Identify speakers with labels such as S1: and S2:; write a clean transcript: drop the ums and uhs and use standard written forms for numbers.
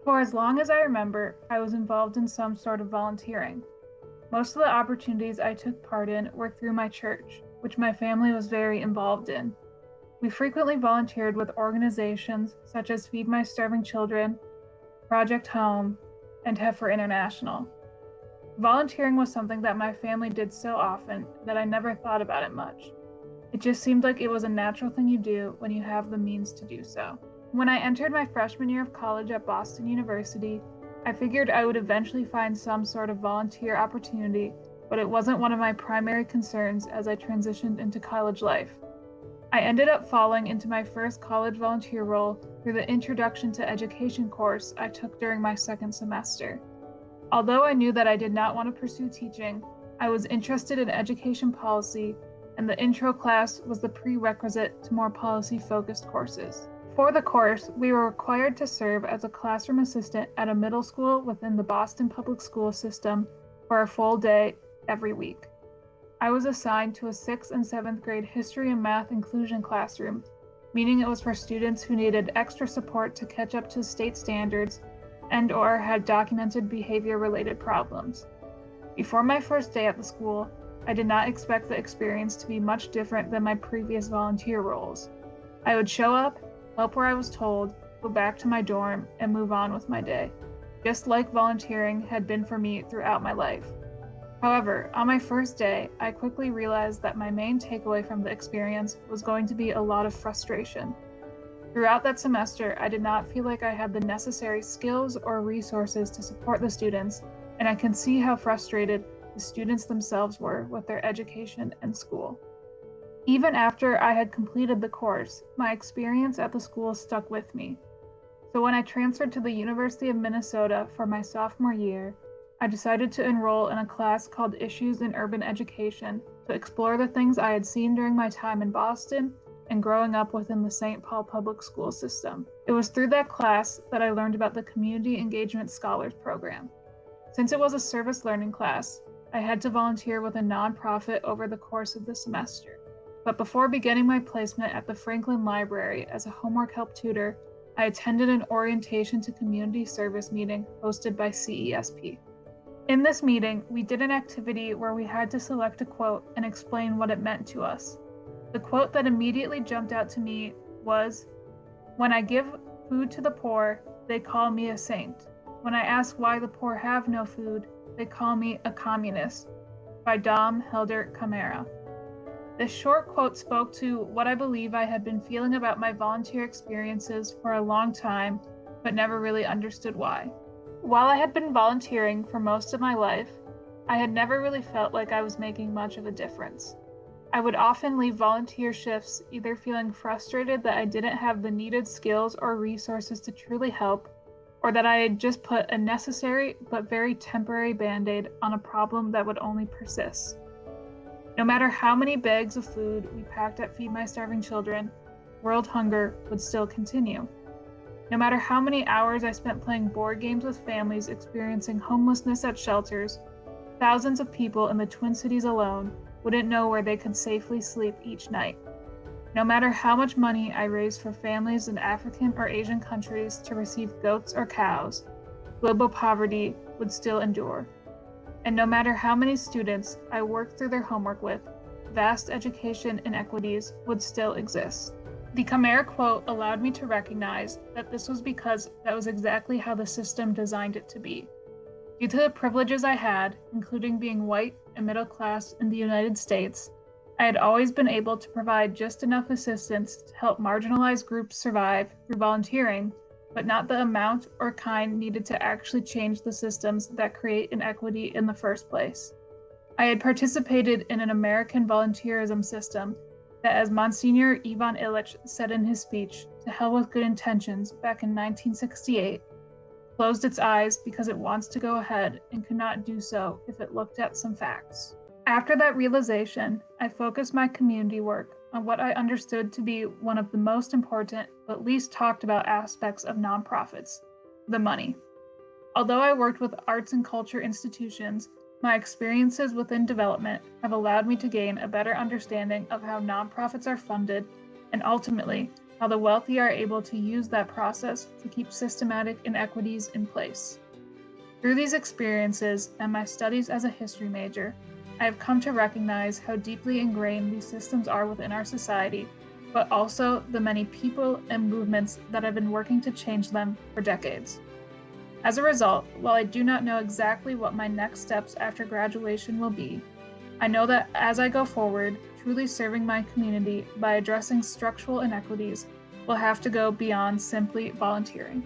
S1: For as long as I remember, I was involved in some sort of volunteering. Most of the opportunities I took part in were through my church, which my family was very involved in. We frequently volunteered with organizations such as Feed My Starving Children, Project Home, and Heifer International. Volunteering was something that my family did so often that I never thought about it much. It just seemed like it was a natural thing you do when you have the means to do so. When I entered my freshman year of college at Boston University, I figured I would eventually find some sort of volunteer opportunity, but it wasn't one of my primary concerns as I transitioned into college life. I ended up falling into my first college volunteer role through the Introduction to Education course I took during my second semester. Although I knew that I did not want to pursue teaching, I was interested in education policy, and the intro class was the prerequisite to more policy-focused courses. For the course, we were required to serve as a classroom assistant at a middle school within the Boston public school system for a full day every week. I was assigned to a 6th and 7th grade history and math inclusion classroom, meaning it was for students who needed extra support to catch up to state standards and/or had documented behavior-related problems. Before my first day at the school, I did not expect the experience to be much different than my previous volunteer roles. I would show up, help where I was told, go back to my dorm, and move on with my day, just like volunteering had been for me throughout my life. However, on my first day, I quickly realized that my main takeaway from the experience was going to be a lot of frustration. Throughout that semester, I did not feel like I had the necessary skills or resources to support the students, and I can see how frustrated the students themselves were with their education and school. Even after I had completed the course, my experience at the school stuck with me. So when I transferred to the University of Minnesota for my sophomore year, I decided to enroll in a class called Issues in Urban Education to explore the things I had seen during my time in Boston and growing up within the St. Paul public school system. It was through that class that I learned about the Community Engagement Scholars Program. Since it was a service learning class, I had to volunteer with a nonprofit over the course of the semester. But before beginning my placement at the Franklin Library as a homework help tutor, I attended an orientation to community service meeting hosted by CESP. In this meeting, we did an activity where we had to select a quote and explain what it meant to us. The quote that immediately jumped out to me was, "When I give food to the poor, they call me a saint. When I ask why the poor have no food, they call me a communist," by Dom Helder Camara. This short quote spoke to what I believe I had been feeling about my volunteer experiences for a long time, but never really understood why. While I had been volunteering for most of my life, I had never really felt like I was making much of a difference. I would often leave volunteer shifts either feeling frustrated that I didn't have the needed skills or resources to truly help, or that I had just put a necessary but very temporary band-aid on a problem that would only persist. No matter how many bags of food we packed at Feed My Starving Children, world hunger would still continue. No matter how many hours I spent playing board games with families experiencing homelessness at shelters, thousands of people in the Twin Cities alone wouldn't know where they could safely sleep each night. No matter how much money I raised for families in African or Asian countries to receive goats or cows, global poverty would still endure. And no matter how many students I worked through their homework with, vast education inequities would still exist. The Camara quote allowed me to recognize that this was because that was exactly how the system designed it to be. Due to the privileges I had, including being white and middle class in the United States, I had always been able to provide just enough assistance to help marginalized groups survive through volunteering, but not the amount or kind needed to actually change the systems that create inequity in the first place. I had participated in an American volunteerism system that, as Monsignor Ivan Illich said in his speech, "To hell with good intentions," back in 1968, closed its eyes because it wants to go ahead and could not do so if it looked at some facts. After that realization, I focused my community work on what I understood to be one of the most important but least talked about aspects of nonprofits: the money. Although I worked with arts and culture institutions, my experiences within development have allowed me to gain a better understanding of how nonprofits are funded and ultimately how the wealthy are able to use that process to keep systematic inequities in place. Through these experiences and my studies as a history major, I have come to recognize how deeply ingrained these systems are within our society, but also the many people and movements that have been working to change them for decades. As a result, while I do not know exactly what my next steps after graduation will be, I know that as I go forward, truly serving my community by addressing structural inequities will have to go beyond simply volunteering.